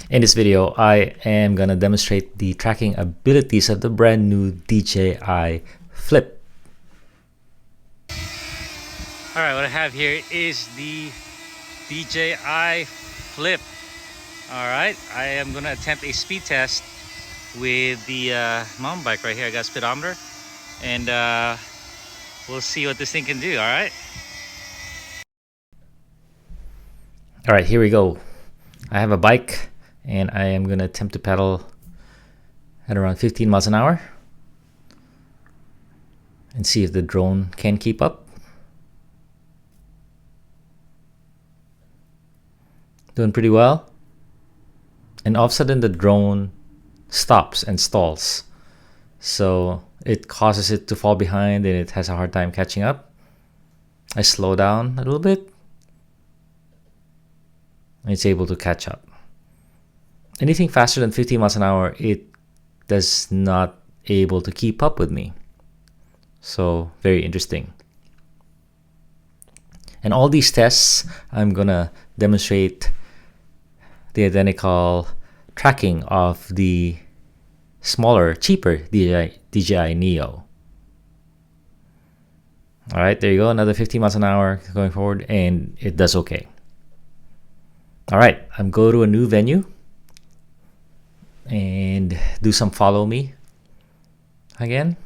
In this video, I am going to demonstrate the tracking abilities of the brand new DJI Flip. Alright, what I have here is the DJI Flip. Alright, I am going to attempt a speed test with the mountain bike right here. I got a speedometer and we'll see what this thing can do, alright? Alright, here we go. I have a bike and I am going to attempt to pedal at around 15 miles an hour and see if the drone can keep up. Doing pretty well. And all of a sudden the drone stops and stalls. So it causes it to fall behind and it has a hard time catching up. I slow down a little bit. And it's able to catch up. Anything faster than 50 miles an hour, it does not able to keep up with me. So very interesting. And all these tests, I'm gonna demonstrate the identical tracking of the smaller, cheaper DJI Neo. All right, there you go. Another 50 miles an hour going forward, and it does okay. All right, I'm going to a new venue and do some follow me again.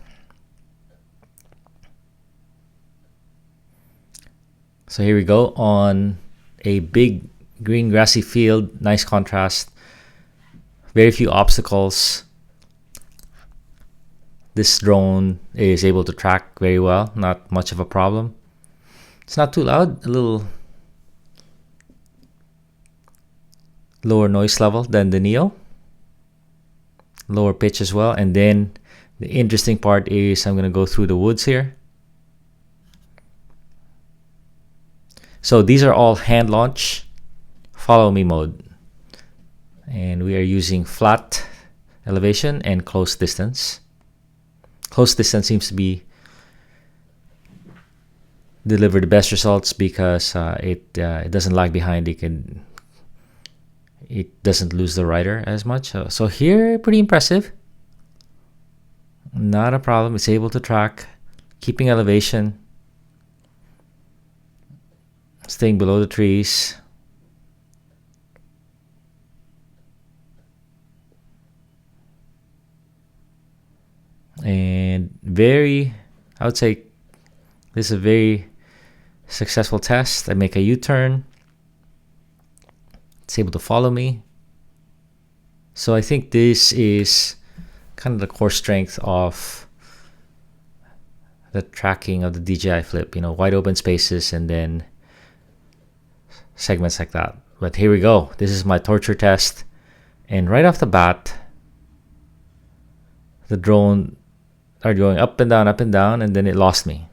So here we go on a big green grassy field, nice contrast, very few obstacles. This drone is able to track very well, not much of a problem. It's not too loud, a little lower noise level than the Neo, lower pitch as well. And then the interesting part is I'm going to go through the woods here. So these are all hand launch follow me mode, and we are using flat elevation and close distance. Close distance seems to be deliver the best results because it doesn't lag behind. It doesn't lose the rider as much. So here, pretty impressive. Not a problem. It's able to track, keeping elevation, staying below the trees. And I would say this is a very successful test. I make a U-turn. It's able to follow me. So I think this is kind of the core strength of the tracking of the DJI Flip, wide open spaces and then segments like that. But here we go. This is my torture test. And right off the bat, the drone started going up and down, and then it lost me.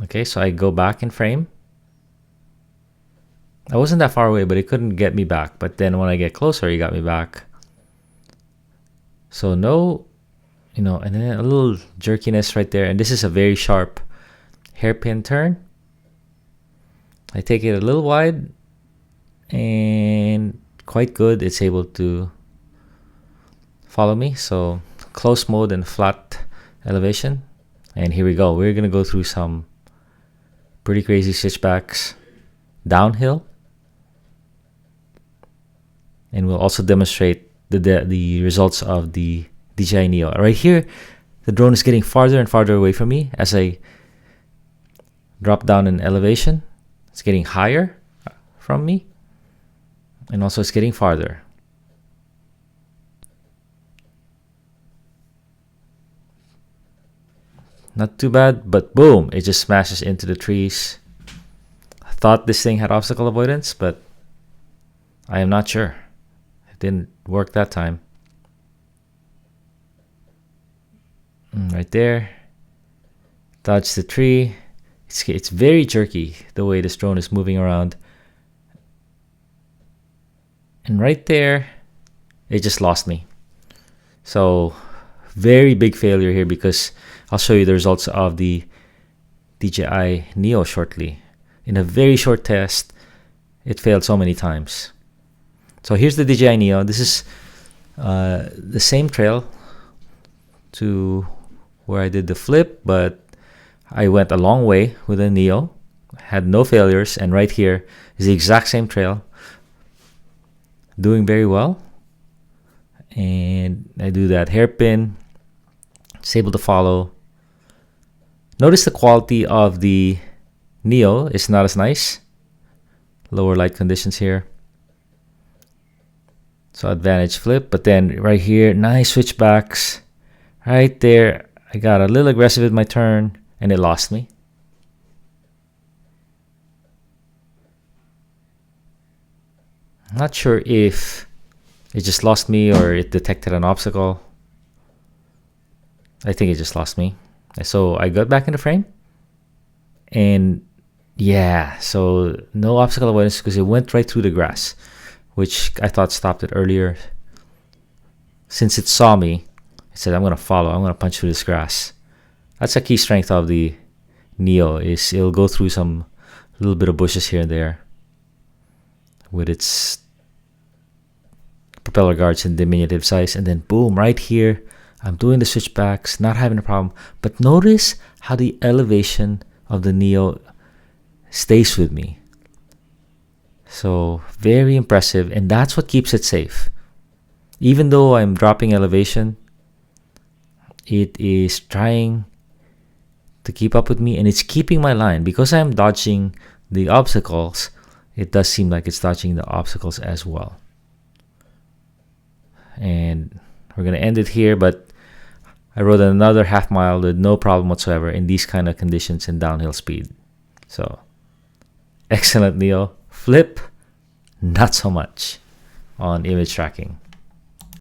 Okay, so I go back in frame. I wasn't that far away, but it couldn't get me back. But then when I get closer, he got me back. So no, and then a little jerkiness right there. And this is a very sharp hairpin turn. I take it a little wide and quite good. It's able to follow me. So close mode and flat elevation. And here we go. We're going to go through some pretty crazy switchbacks downhill. And we'll also demonstrate the results of the DJI Neo. Right here, the drone is getting farther and farther away from me as I drop down in elevation. It's getting higher from me. And also it's getting farther. Not too bad, but boom, it just smashes into the trees. I thought this thing had obstacle avoidance, but I am not sure. It didn't work that time. Right there. Dodge the tree. It's very jerky the way this drone is moving around. And right there, it just lost me. So very big failure here because I'll show you the results of the DJI Neo shortly. In a very short test, it failed so many times. So here's the DJI Neo. This is the same trail to where I did the flip, but I went a long way with the Neo, had no failures, and right here is the exact same trail, doing very well. And I do that hairpin, it's able to follow. Notice the quality of the Neo is not as nice. Lower light conditions here. So advantage flip, but then right here, nice switchbacks. Right there, I got a little aggressive with my turn and it lost me. I'm not sure if it just lost me or it detected an obstacle. I think it just lost me. So I got back in the frame. And yeah, so no obstacle avoidance because it went right through the grass, which I thought stopped it earlier. Since it saw me, it said, I'm going to follow. I'm going to punch through this grass. That's a key strength of the Neo, is it'll go through some little bit of bushes here and there with its propeller guards in diminutive size. And then boom, right here, I'm doing the switchbacks, not having a problem. But notice how the elevation of the Neo stays with me. So very impressive, and that's what keeps it safe. Even though I'm dropping elevation, it is trying to keep up with me, and it's keeping my line. Because I'm dodging the obstacles, it does seem like it's dodging the obstacles as well. And we're going to end it here, but I rode another half mile with no problem whatsoever in these kind of conditions in downhill speed. So excellent Neo. Flip, not so much on image tracking.